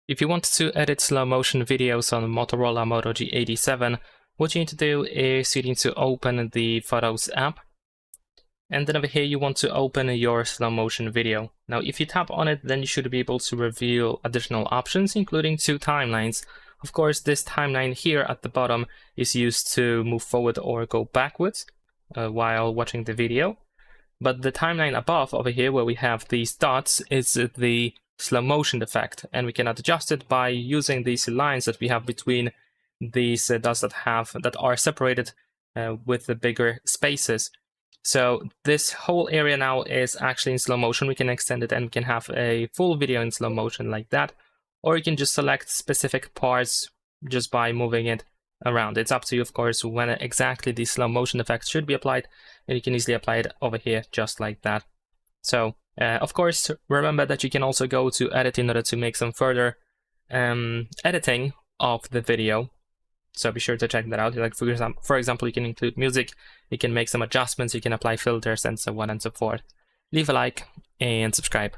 If you want to edit slow motion videos on Motorola Moto G87, what you need to do is you need to open the Photos app. And then over here, you want to open your slow motion video. Now, if you tap on it, then you should be able to reveal additional options, including 2 timelines. Of course, this timeline here at the bottom is used to move forward or go backwards while watching the video. But the timeline above over here, where we have these dots, is the slow motion effect, and we can adjust it by using these lines that we have between these dots that are separated with the bigger spaces. So this whole area now is actually in slow motion. We can extend it and we can have a full video in slow motion like that, or you can just select specific parts just by moving it around. It's up to you, of course, when exactly the slow motion effect should be applied, and you can easily apply it over here just like that. So of course, remember that you can also go to edit in order to make some further editing of the video. So be sure to check that out. Like for example, you can include music, you can make some adjustments, you can apply filters, and so on and so forth. Leave a like and subscribe.